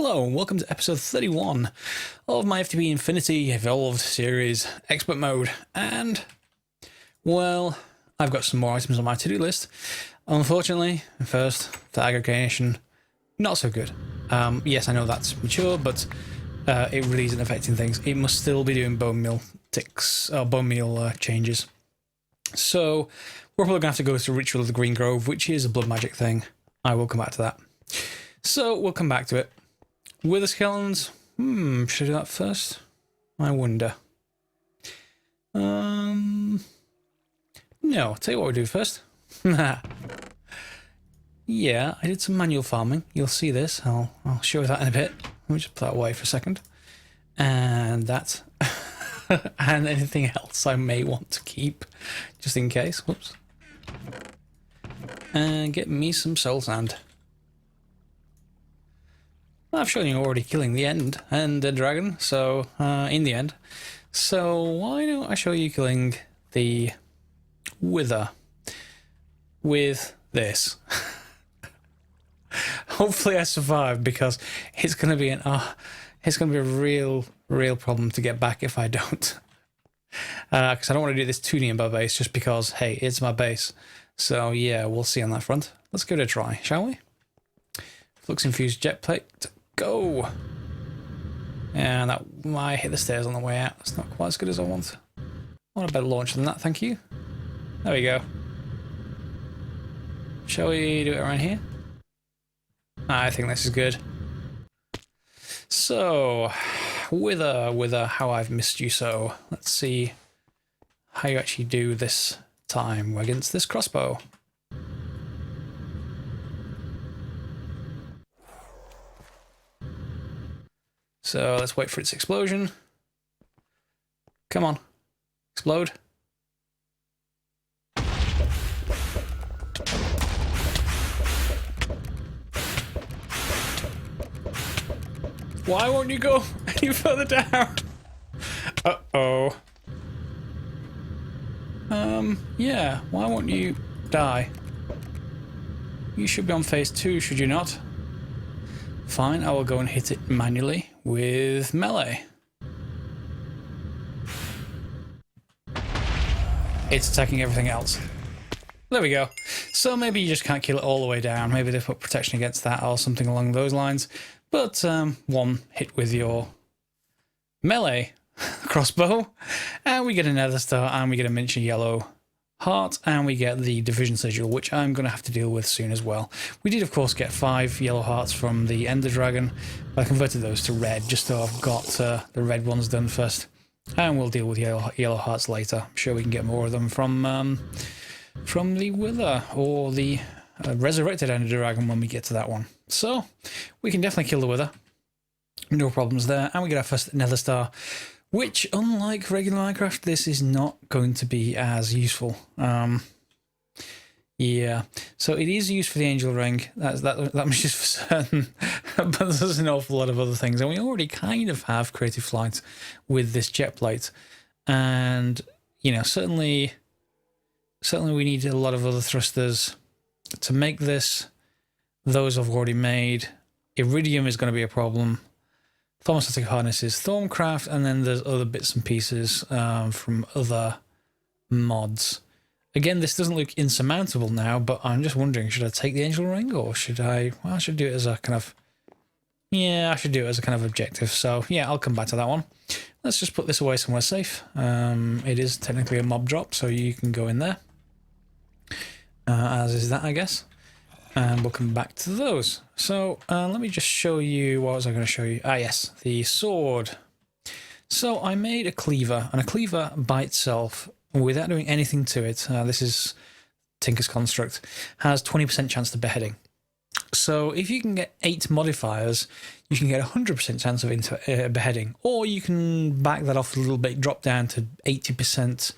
Hello and welcome to episode 31 of my FTB Infinity Evolved series expert mode, and well, I've got some more items on my to-do list. Unfortunately, first, the aggregation, not so good. Yes, I know that's mature, but it really isn't affecting things. It must still be doing bone meal ticks, or bone meal changes. So we're probably going to have to go through Ritual of the Green Grove, which is a blood magic thing. I will come back to that. So we'll come back to it. With the skeletons, should I do that first? I wonder. No, I'll tell you what we'll do first. Yeah, I did some manual farming. You'll see this. I'll show you that in a bit. Let me just put that away for a second. And that. And anything else I may want to keep, just in case. Whoops. And get me some soul sand. I've shown you already killing the end and the dragon, so in the end. So why don't I show you killing the wither with this? Hopefully I survive, because it's gonna be a real problem to get back if I don't. Because I don't want to do this too near my base, just because hey, it's my base. So yeah, we'll see on that front. Let's give it a try, shall we? Flux infused jet plate. Go! And that might hit the stairs on the way out. It's not quite as good as I want. I want a better launch than that, thank you. There we go. Shall we do it around here? I think this is good. So, Wither, how I've missed you so. Let's see how you actually do this time against this crossbow. So let's wait for its explosion. Come on. Explode. Why won't you go any further down? Uh-oh. Yeah, why won't you die? You should be on phase 2, should you not? Fine, I will go and hit it manually with melee. It's attacking everything else. There we go. So maybe you just can't kill it all the way down. Maybe they put protection against that or something along those lines. But one hit with your melee crossbow, and we get a nether star, and we get a miniature yellow heart, and we get the division sigil, which I'm going to have to deal with soon as well. We did, of course, get 5 yellow hearts from the Ender Dragon, but I converted those to red, just so I've got the red ones done first. And we'll deal with yellow hearts later. I'm sure we can get more of them from the Wither, or the resurrected Ender Dragon when we get to that one. So, we can definitely kill the Wither. No problems there. And we get our first nether star, which, unlike regular Minecraft, this is not going to be as useful. Yeah, so it is used for the angel ring. That much is for certain. But there's an awful lot of other things, and we already kind of have creative flight with this jet plate. And you know, certainly we need a lot of other thrusters to make this. Those I've already made. Iridium is going to be a problem. Thermostatic harnesses, Thorncraft, and then there's other bits and pieces from other mods. Again, this doesn't look insurmountable now, but I'm just wondering, should I take the angel ring, or should I? Well, I should do it as a kind of. Yeah, I should do it as a kind of objective. So yeah, I'll come back to that one. Let's just put this away somewhere safe. It is technically a mob drop, so you can go in there. As is that, I guess. And we'll come back to those. So let me just show you, what was I going to show you? Ah yes, the sword. So I made a cleaver, and a cleaver by itself, without doing anything to it, this is Tinker's Construct, has 20% chance to beheading. So if you can get 8 modifiers, you can get 100% chance of beheading, or you can back that off a little bit, drop down to 80%,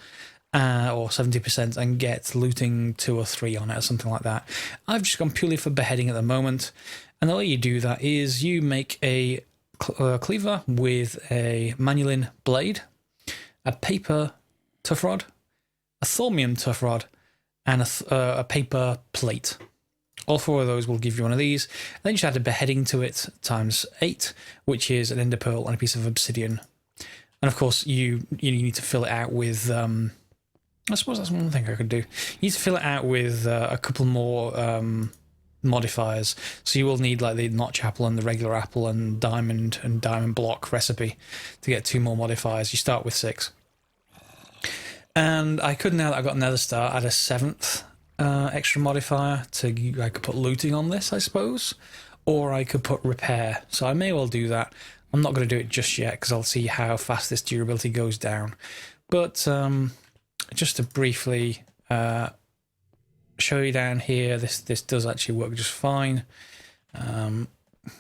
or 70% and get looting 2 or 3 on it or something like that. I've just gone purely for beheading at the moment, and the way you do that is you make a cleaver with a manulin blade, a paper tough rod, a thormium tough rod, and a paper plate. All 4 of those will give you one of these. Then you should add a beheading to it times 8, which is an ender pearl and a piece of obsidian. And of course, you need to fill it out with. I suppose that's one thing I could do. You need to fill it out with a couple more modifiers. So you will need like the notch apple and the regular apple and diamond block recipe to get 2 more modifiers. You start with 6. And I could, now that I've got Nether Star, add a 7th extra modifier I could put looting on this, I suppose, or I could put repair. So I may well do that. I'm not going to do it just yet because I'll see how fast this durability goes down. But just to briefly show you down here, this does actually work just fine. You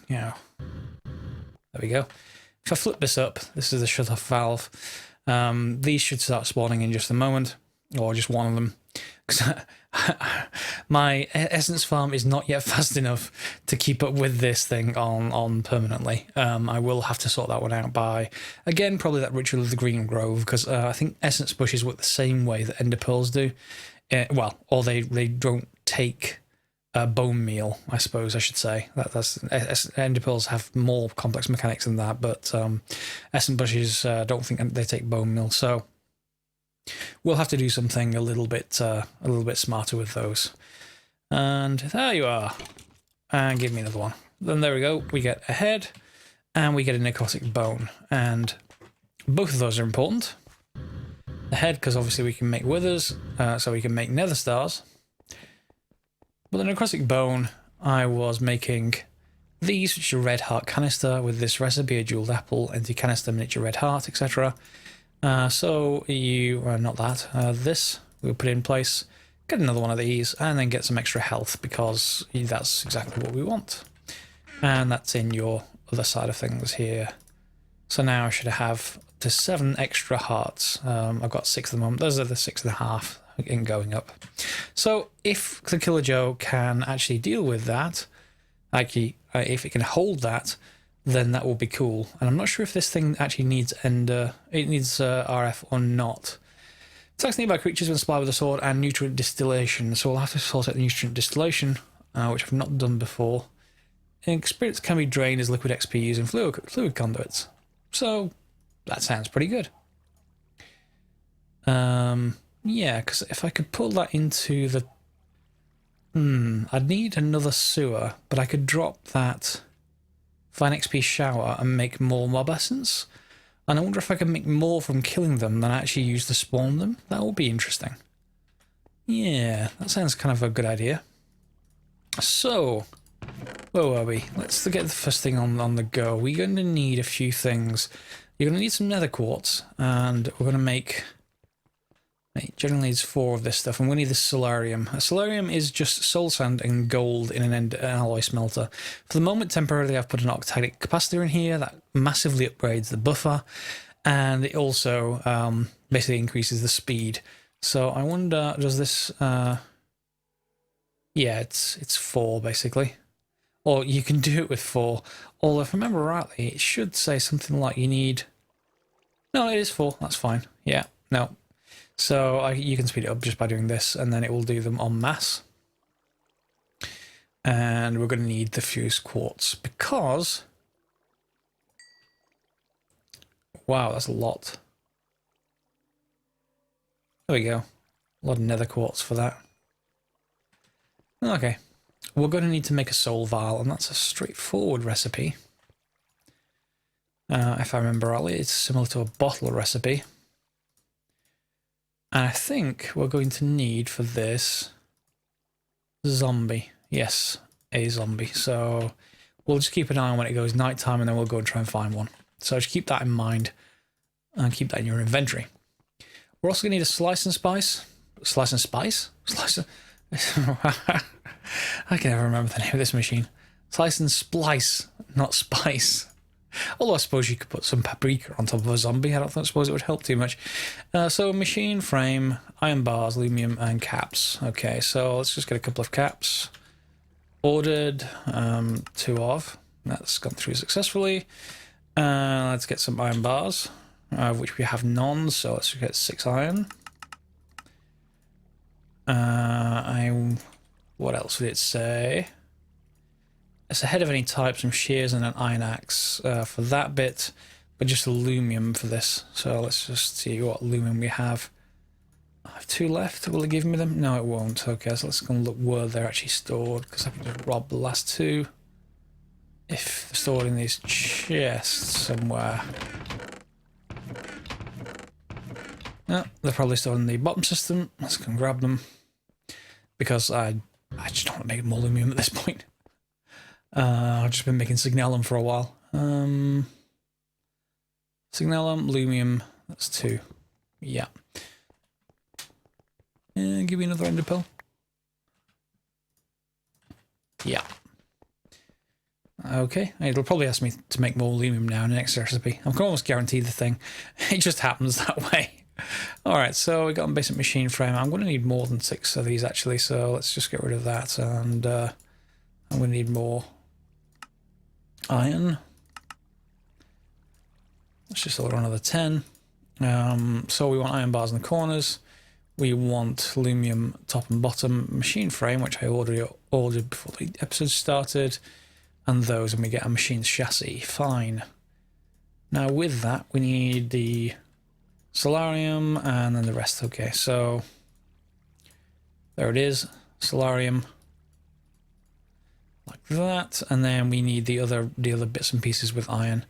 know, there we go. If I flip this up, this is the shut-off valve. These should start spawning in just a moment, or just one of them. Because my essence farm is not yet fast enough to keep up with this thing on permanently. I will have to sort that one out by, again, probably that ritual of the green grove, because I think essence bushes work the same way that ender pearls do. Well, or they don't take bone meal, I suppose I should say. That's ender pearls have more complex mechanics than that, but essence bushes don't think they take bone meal, so we'll have to do something a little bit smarter with those. And there you are. And give me another one. Then there we go. We get a head, and we get a necrotic bone, and both of those are important. The head, because obviously we can make withers, so we can make nether stars. But the necrotic bone, I was making these, which are red heart canister with this recipe, a jeweled apple, empty canister, miniature red heart, etc. So not that, this we'll put in place, get another one of these, and then get some extra health, because that's exactly what we want. And that's in your other side of things here. So now I should have to 7 extra hearts. I've got 6 at the moment. Those are the 6.5 in going up. So if the Killer Joe can actually deal with that, actually, if it can hold that, then that will be cool. And I'm not sure if this thing actually needs RF or not. Attacks nearby creatures when supplied with a sword and nutrient distillation. So we'll have to sort out the nutrient distillation, which I've not done before. Experience can be drained as liquid XP using fluid conduits. So that sounds pretty good. Yeah, because if I could pull that into the... I'd need another sewer, but I could drop that Fine XP shower and make more mob essence. And I wonder if I can make more from killing them than actually use to spawn them. That will be interesting. Yeah, that sounds kind of a good idea. So, where were we? Let's get the first thing on the go. We're going to need a few things. You're going to need some nether quartz, and we're going to make... It generally needs 4 of this stuff, and we need the solarium. A solarium is just soul sand and gold in an alloy smelter. For the moment, temporarily, I've put an octadic capacitor in here that massively upgrades the buffer, and it also basically increases the speed. So I wonder, does this... yeah, it's 4 basically. Or you can do it with 4. Although if I remember rightly, it should say something like you need... No, it is 4. That's fine. Yeah, no. So you can speed it up just by doing this, and then it will do them en masse. And we're going to need the fused quartz because... Wow, that's a lot. There we go. A lot of nether quartz for that. Okay. We're going to need to make a soul vial, and that's a straightforward recipe. If I remember rightly, it's similar to a bottle recipe. And I think we're going to need for this zombie. Yes, a zombie. So we'll just keep an eye on when it goes nighttime, and then we'll go and try and find one. So just keep that in mind and keep that in your inventory. We're also going to need a slice and spice. Slice and spice? Slice and... I can never remember the name of this machine. Slice and splice, not spice. Although I suppose you could put some paprika on top of a zombie. I don't suppose it would help too much. So machine frame, iron bars, aluminium, and caps. Okay, so let's just get a couple of caps. Ordered 2 of. That's gone through successfully. Let's get some iron bars, of which we have none. So let's get 6 iron. I what else would it say? It's ahead of any type, some shears and an iron axe for that bit, but just aluminum for this. So let's just see what aluminum we have. I have 2 left. Will it give me them? No, it won't. Okay, so let's go and look where they're actually stored, because I can just rob the last 2. If they're stored in these chests somewhere. No, they're probably stored in the bottom system. Let's go and grab them, because I just don't want to make more aluminum at this point. I've just been making signalum for a while. Signalum, aluminum, that's 2. Yeah. Give me another ender pill. Yeah. Okay, it'll probably ask me to make more aluminum now in the next recipe. I can almost guarantee the thing. It just happens that way. Alright, so we got a basic machine frame. I'm going to need more than 6 of these actually, so let's just get rid of that. And I'm going to need more iron. Let's just order another 10. So we want iron bars in the corners. We want aluminum top and bottom machine frame, which I already ordered before the episode started. And those, and we get a machine's chassis. Fine. Now with that, we need the solarium and then the rest. Okay, so there it is. Solarium. Like that. And then we need the other bits and pieces with iron.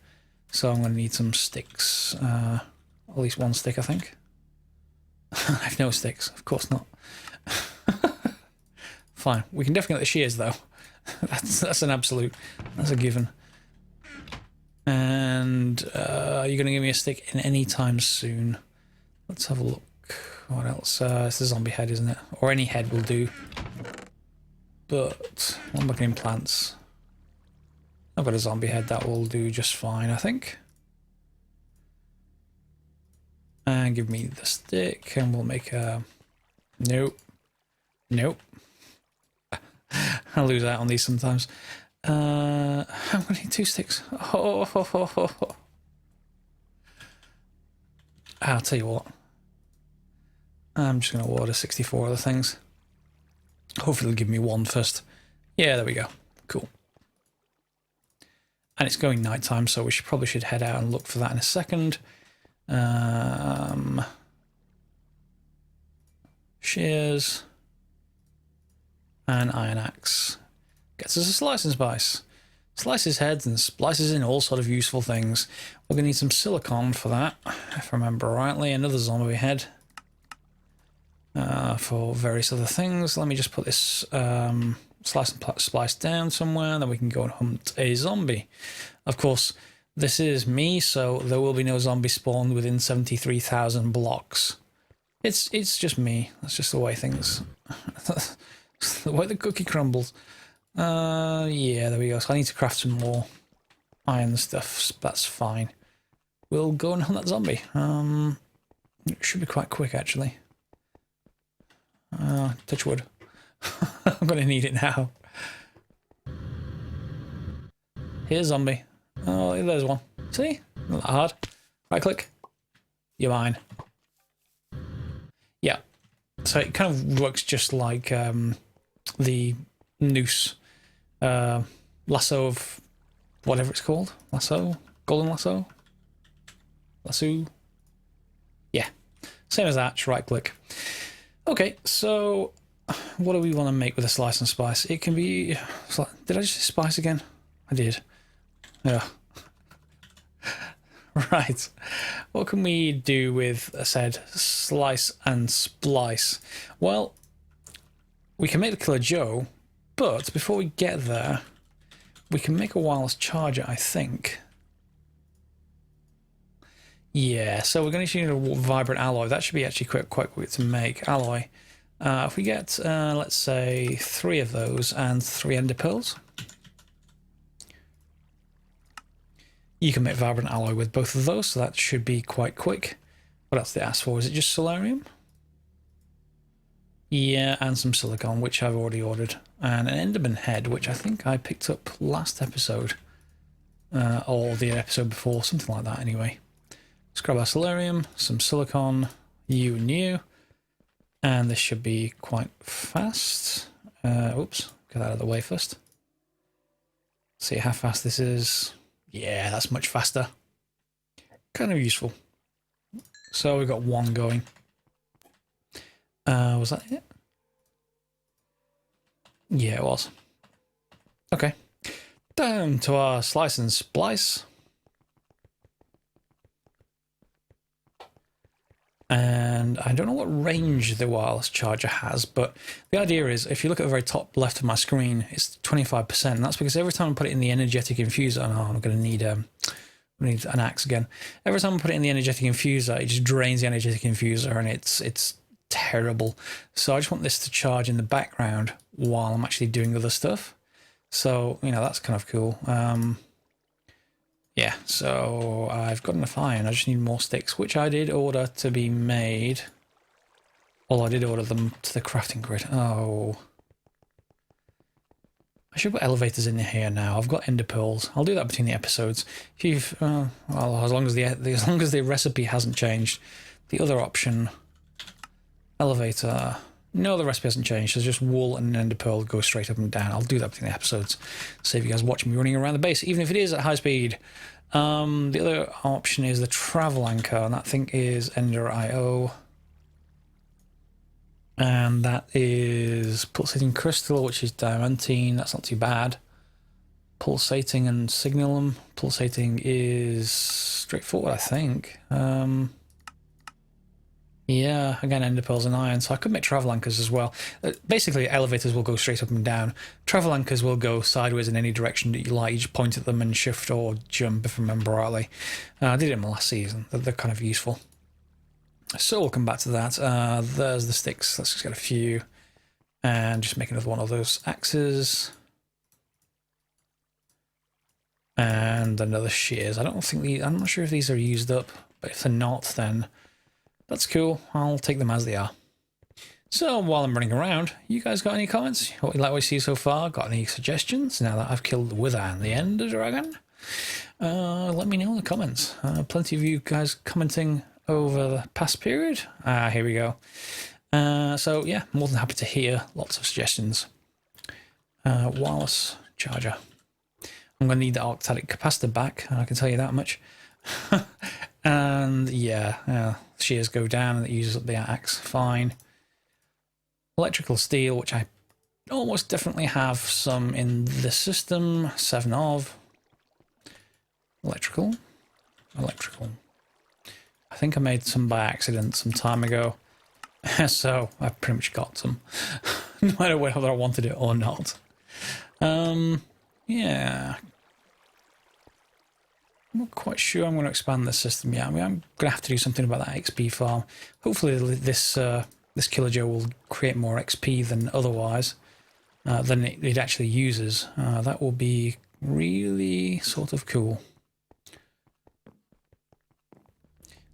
So I'm going to need some sticks. At least 1 stick, I think. I have no sticks. Of course not. Fine. We can definitely get the shears, though. That's an absolute. That's a given. And you're going to give me a stick in any time soon. Let's have a look. What else? It's the zombie head, isn't it? Or any head will do. But I'm looking in plants. I've got a zombie head that will do just fine, I think. And give me the stick, and we'll make a. Nope. Nope. I lose out on these sometimes. I'm going to need 2 sticks. I'll tell you what. I'm just going to order 64 other things. Hopefully it'll give me 1 first. Yeah, there we go. Cool. And it's going nighttime, so we probably should head out and look for that in a second. Shears. And iron axe. Gets us a slice and spice. Slices heads and splices in all sort of useful things. We're going to need some silicon for that, if I remember rightly. Another zombie head. For various other things. Let me just put this slice and splice down somewhere, then we can go and hunt a zombie. Of course, this is me, so there will be no zombie spawned within 73,000 blocks. It's just me. That's just the way things... the way the cookie crumbles. Yeah, there we go. So I need to craft some more iron stuff. That's fine. We'll go and hunt that zombie. It should be quite quick, actually. Touch wood. I'm going to need it now. Here's zombie. Oh, there's one. See? Not that hard. Right click. You're mine. Yeah. So it kind of works just like the noose lasso of whatever it's called. Lasso? Golden lasso? Lasso? Yeah. Same as that, just right click. Okay, so what do we want to make with a slice and spice? It can be... Did I just say spice again? I did. Yeah. Right. What can we do with, I said, slice and splice? Well, we can make the Killer Joe, but before we get there, we can make a wireless charger, I think. Yeah, so we're going to need a vibrant alloy. That should be actually quite quick to make. Alloy. If we get, let's say, 3 of those and 3 ender pearls, you can make vibrant alloy with both of those, so that should be quite quick. What else did they ask for? Is it just solarium? Yeah, and some silicon, which I've already ordered. And an Enderman head, which I think I picked up last episode. Or the episode before, something like that anyway. Let's grab our solarium, some silicon, you and you. And this should be quite fast. Oops, get that out of the way first. See how fast this is. Yeah, that's much faster. Kind of useful. So we've got one going. Was that it? Yeah, it was. Okay. Down to our slice and splice. And I don't know what range the wireless charger has, but the idea is, if you look at the very top left of my screen, it's 25%. And that's because every time I put it in the energetic infuser, I'm going to need an axe again. Every time I put it in the energetic infuser, it just drains the energetic infuser, and it's terrible. So I just want this to charge in the background while I'm actually doing other stuff. So, you know, that's kind of cool. Yeah, so I've got enough iron. I just need more sticks, which I did order to be made. Well, I did order them to the crafting grid. Oh. I should put elevators in here now. I've got ender pearls. I'll do that between the episodes. If you've, well, as long as the recipe hasn't changed. The other option, elevator. No, the recipe hasn't changed. There's just wool and an ender pearl go straight up and down. I'll do that between the episodes. Save you guys watching me running around the base, even if it is at high speed. The other option is the travel anchor, and that thing is Ender IO. And that is pulsating crystal, which is diamantine. That's not too bad. Pulsating and signalum. Pulsating is straightforward, I think. Yeah, again, ender pearls and iron, so I could make travel anchors as well. Basically, elevators will go straight up and down. Travel anchors will go sideways in any direction that you like. You just point at them and shift or jump, if I remember rightly. I did it in my last season. They're kind of useful. So we'll come back to that. There's the sticks. Let's just get a few. And just make another one of those axes. And another shears. I'm not sure if these are used up, but if they're not, then that's cool. I'll take them as they are. So while I'm running around, you guys got any comments? What you like what you see so far? Got any suggestions now that I've killed the Wither and the Ender Dragon? Let me know in the comments. Plenty of you guys commenting over the past period. Here we go. So yeah, more than happy to hear lots of suggestions. Wireless charger. I'm going to need the octadic capacitor back, I can tell you that much. And yeah, shears go down and it uses up the axe. Fine. Electrical steel, which I almost definitely have some in the system. 7 of. Electrical. I think I made some by accident some time ago. So I pretty much got some. No matter whether I wanted it or not. Yeah. I'm not quite sure I'm going to expand the system yet. I mean, I'm going to have to do something about that XP farm. Hopefully this kilojoule will create more XP than otherwise, than it actually uses. That will be really sort of cool.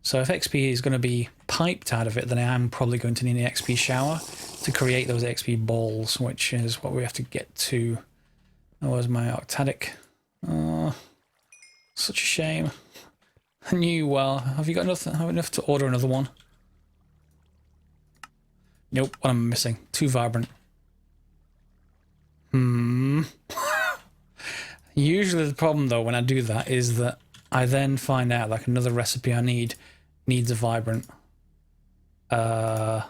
So if XP is going to be piped out of it, then I am probably going to need an XP shower to create those XP balls, which is what we have to get to. That was my octadic. Such a shame. I knew well. Have you got enough to order another one? Nope. What am I missing? Too vibrant. Usually the problem though when I do that is that I then find out like another recipe I need needs a vibrant. No.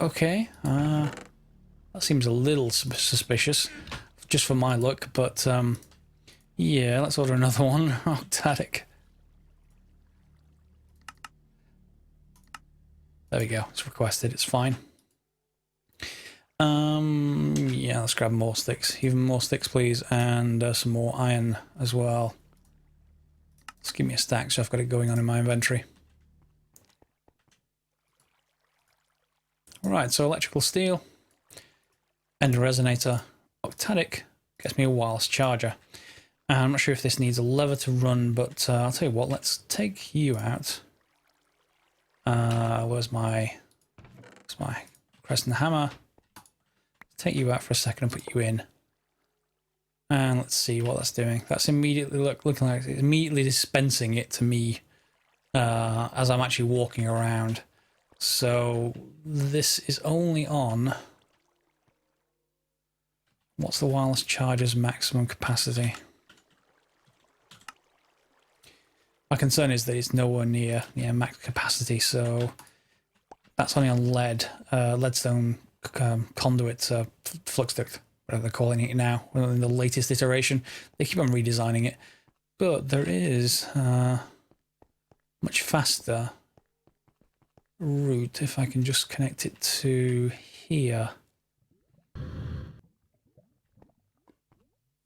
Okay. That seems a little suspicious. Just for my luck, but yeah, let's order another one. Octadic. There we go. It's requested. It's fine. Yeah, let's grab more sticks. Even more sticks, please, and some more iron as well. Let's give me a stack, so I've got it going on in my inventory. All right, so electrical steel, ender resonator. Octadic gets me a wireless charger. I'm not sure if this needs a lever to run, but I'll tell you what, let's take you out. Where's my crescent hammer? Take you out for a second and put you in. And let's see what that's doing. That's immediately looking like it's immediately dispensing it to me as I'm actually walking around. So this is only on... What's the wireless charger's maximum capacity? My concern is that it's nowhere near max capacity, so that's only on lead, leadstone conduit, flux duct, whatever they're calling it now. In the latest iteration, they keep on redesigning it, but there is much faster route if I can just connect it to here.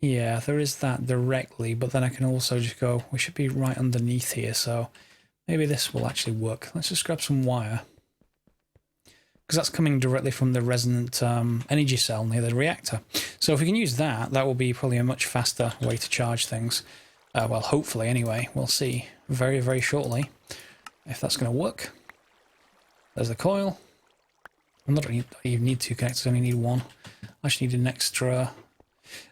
Yeah, there is that directly, but then I can also just go, we should be right underneath here, so maybe this will actually work. Let's just grab some wire, because that's coming directly from the resonant energy cell near the reactor. So if we can use that, that will be probably a much faster way to charge things. Well, hopefully anyway. We'll see very, very shortly if that's going to work. There's the coil. I don't even need two connectors, I only need one. I just need an extra...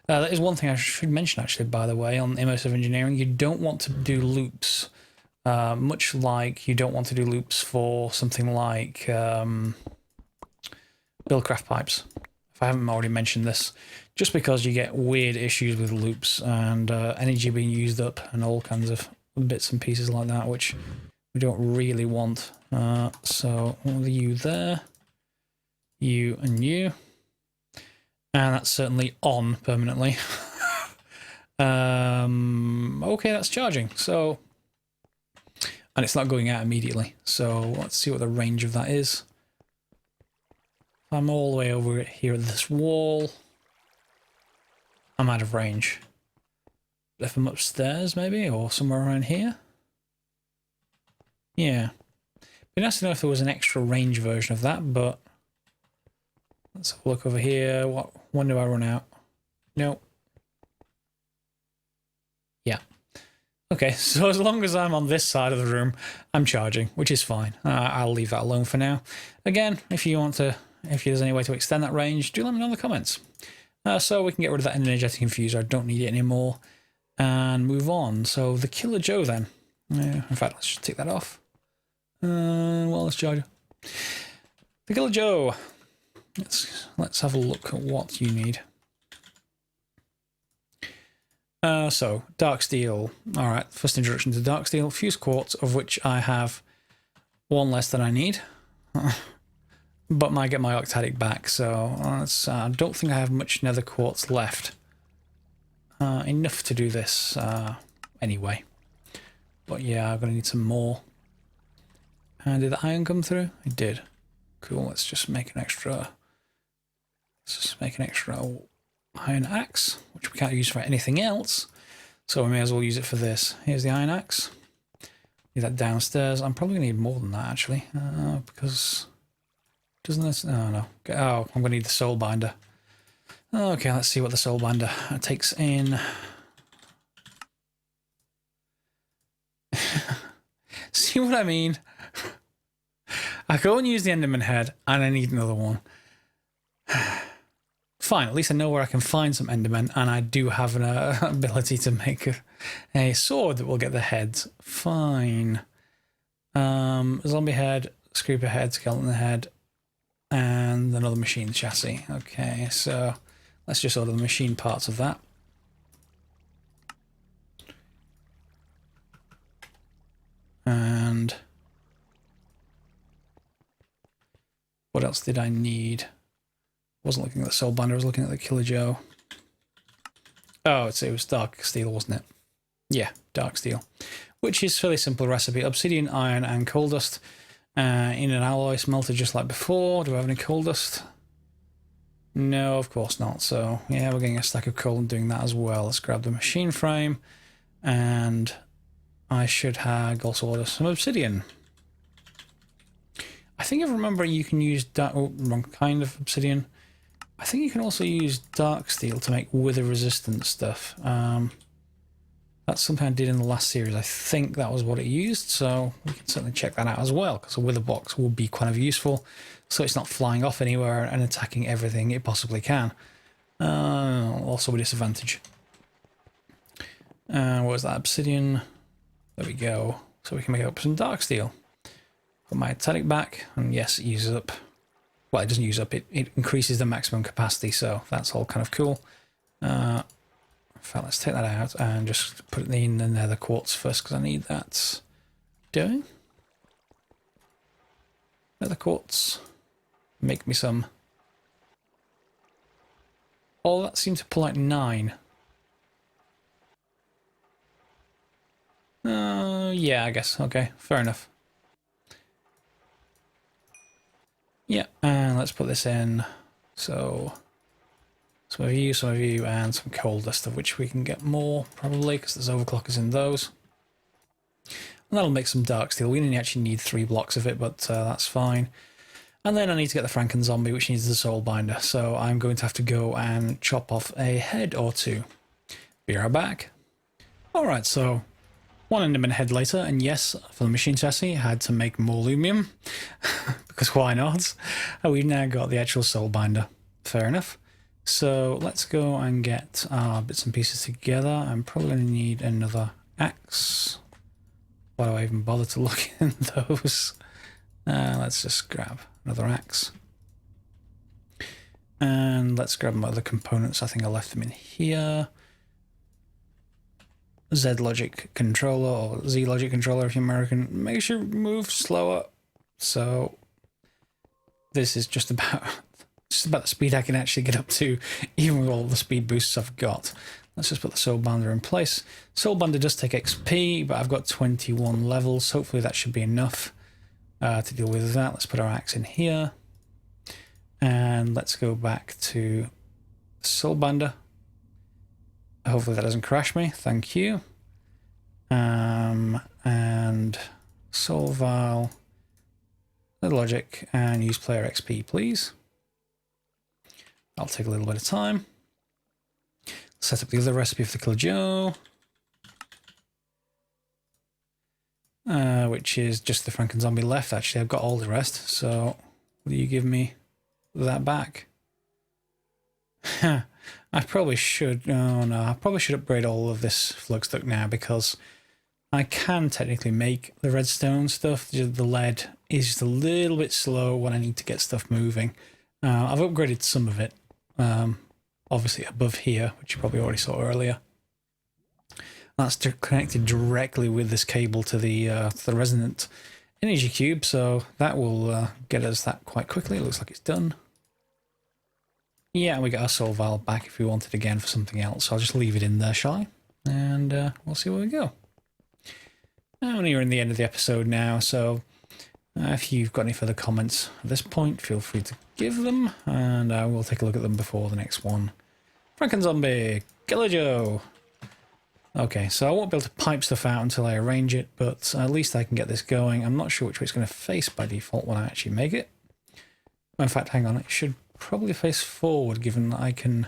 that is one thing I should mention, actually, by the way, on immersive engineering. You don't want to do loops, much like you don't want to do loops for something like Buildcraft pipes, if I haven't already mentioned this, just because you get weird issues with loops and energy being used up and all kinds of bits and pieces like that, which we don't really want. So you there, you and you. And that's certainly on permanently. Okay, that's charging. So, and it's not going out immediately. So let's see what the range of that is. I'm all the way over here at this wall. I'm out of range. If I'm upstairs, maybe, or somewhere around here. Yeah. Be nice to know if there was an extra range version of that, but let's have a look over here. When do I run out? No. Yeah. Okay, so as long as I'm on this side of the room, I'm charging, which is fine. I'll leave that alone for now. Again, if there's any way to extend that range, do let me know in the comments. So we can get rid of that energetic infuser. I don't need it anymore. And move on. So the Killer Joe then. In fact, let's just take that off. Wireless charger. The Killer Joe. Let's have a look at what you need. So dark steel. All right, first introduction to dark steel. Fused quartz, of which I have one less than I need, but might get my octadic back. So I don't think I have much nether quartz left. Enough to do this anyway. But yeah, I'm gonna need some more. And did the iron come through? It did. Cool. Let's just make an extra. Let's just make an extra iron axe, which we can't use for anything else. So we may as well use it for this. Here's the iron axe. Need that downstairs. I'm probably going to need more than that, actually. Because... doesn't this... Oh, no. Oh, I'm going to need the soul binder. Okay, let's see what the soul binder takes in. See what I mean? I go and use the Enderman head, and I need another one. Fine, at least I know where I can find some Endermen, and I do have an ability to make a sword that will get the heads. Fine. Zombie head, Screeper head, Skeleton head, and another machine chassis. Okay, so let's just order the machine parts of that. And what else did I need? Wasn't looking at the soul binder, I was looking at the Killer Joe. Oh, it was dark steel, wasn't it? Yeah, dark steel. Which is a fairly simple recipe. Obsidian, iron, and coal dust. In an alloy smelter just like before. Do I have any coal dust? No, of course not. So, yeah, we're getting a stack of coal and doing that as well. Let's grab the machine frame. And I should have also order some obsidian. I think I remember you can use wrong kind of obsidian. I think you can also use dark steel to make wither resistant stuff. That's something I did in the last series. I think that was what it used, so we can certainly check that out as well, because a wither box will be kind of useful, so it's not flying off anywhere and attacking everything it possibly can. Also a disadvantage. Where's that obsidian? There we go. So we can make up some dark steel. Put my italic back, and yes, it uses up. Well, it doesn't use up. It increases the maximum capacity, so that's all kind of cool. In fact, let's take that out and just put it in the nether quartz first, because I need that doing. Nether quartz. Make me some. Oh, that seemed to pull out 9. Yeah, I guess. Okay, fair enough. Yeah, and let's put this in. So, some of you, and some coal dust, of which we can get more, probably, because there's overclockers in those. And that'll make some dark steel. We only actually need 3 blocks of it, but that's fine. And then I need to get the Franken zombie, which needs the soul binder. So I'm going to have to go and chop off a head or 2. Be right back. Alright, so 1 Enderman head later, and yes, for the machine chassis, I had to make more lumium. Because why not? And we've now got the actual soul binder. Fair enough. So let's go and get our bits and pieces together. I'm probably going to need another axe. Why do I even bother to look in those? Let's just grab another axe. And let's grab my other components. I think I left them in here. Z logic controller, or Z logic controller if you're American, makes you move slower. So this is just about the speed I can actually get up to, even with all the speed boosts I've got. Let's just put the soul binder in place. Soul binder does take XP, but I've got 21 levels. Hopefully that should be enough to deal with that. Let's put our axe in here. And let's go back to soul binder. Hopefully that doesn't crash me. Thank you. And soul vial, the logic, and use player XP, please. That'll take a little bit of time. Set up the other recipe for the Killer Joe, which is just the Franken zombie left. Actually, I've got all the rest. So, will you give me that back? I probably should. Oh no, I probably should upgrade all of this flux duct now, because I can technically make the redstone stuff. The lead is just a little bit slow when I need to get stuff moving. I've upgraded some of it. Obviously above here, which you probably already saw earlier. That's connected directly with this cable to the resonant energy cube, so that will get us that quite quickly. It looks like it's done. Yeah, and we got our soul vial back if we want it again for something else. So I'll just leave it in there, shall I? And we'll see where we go. Now we're in the end of the episode now, so if you've got any further comments at this point, feel free to give them, and I will take a look at them before the next one. Franken Zombie, Killer Joe. Okay, so I won't be able to pipe stuff out until I arrange it, but at least I can get this going. I'm not sure which way it's going to face by default when I actually make it. In fact, hang on, it should probably face forward, given that I can...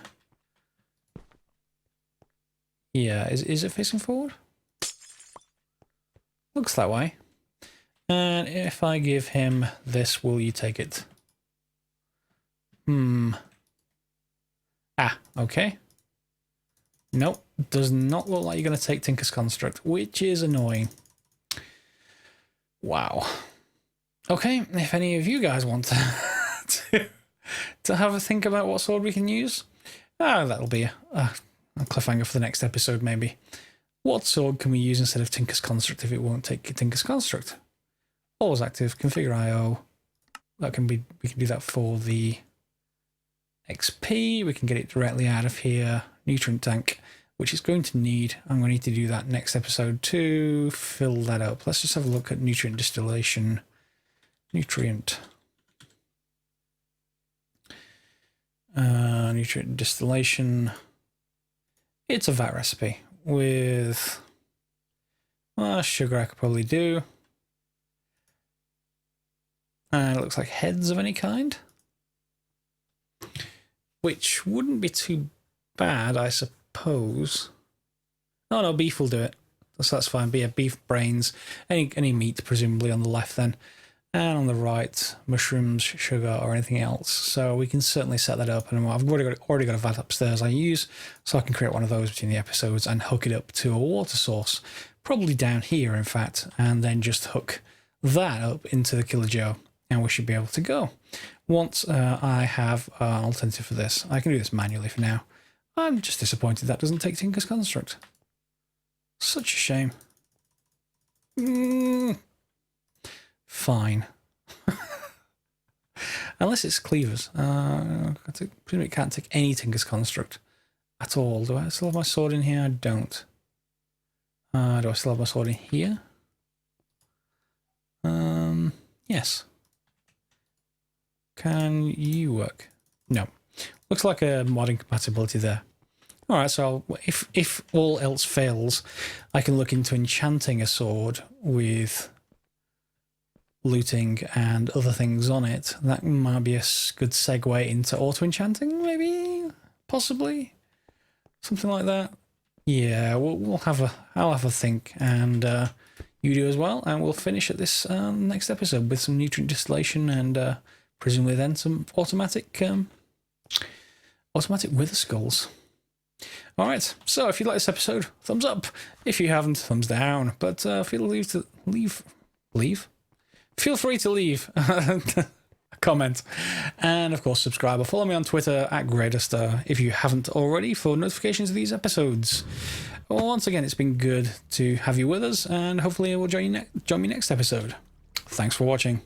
Yeah, is it facing forward? Looks that way. And if I give him this, will you take it? Ah, okay. Nope, does not look like you're going to take Tinker's Construct, which is annoying. Wow. Okay, if any of you guys want to have a think about what sword we can use, that'll be a cliffhanger for the next episode, maybe. What sword can we use instead of Tinker's Construct if it won't take Tinker's Construct? Always active, configure IO. We can do that for the XP. We can get it directly out of here. Nutrient tank, which is going to need, I'm going to need to do that next episode to fill that up. Let's just have a look at nutrient distillation. Nutrient distillation. It's a VAT recipe with sugar. I could probably do. And it looks like heads of any kind, which wouldn't be too bad, I suppose. Oh no, beef will do it. So that's fine. But yeah, beef, brains, any meat presumably on the left then, and on the right, mushrooms, sugar, or anything else. So we can certainly set that up. And I've already got a vat upstairs I use, so I can create one of those between the episodes and hook it up to a water source, probably down here, in fact, and then just hook that up into the Killer Joe, and we should be able to go. Once I have an alternative for this, I can do this manually for now. I'm just disappointed that doesn't take Tinker's Construct. Such a shame. Fine. Unless it's cleavers. I presume it can't take any Tinker's Construct at all. Do I still have my sword in here? I don't. Do I still have my sword in here? Yes. Can you work? No. Looks like a mod incompatibility there. Alright, so if all else fails, I can look into enchanting a sword with looting and other things on it. That might be a good segue into auto-enchanting, maybe? Possibly? Something like that? Yeah, I'll have a think, and you do as well, and we'll finish at this next episode with some nutrient distillation and presumably then some automatic wither skulls. Alright, so if you like this episode, thumbs up. If you haven't, thumbs down. But feel free to leave a comment. And of course, subscribe or follow me on Twitter at Greaterster if you haven't already for notifications of these episodes. Well, once again, it's been good to have you with us, and hopefully you will join me next episode. Thanks for watching.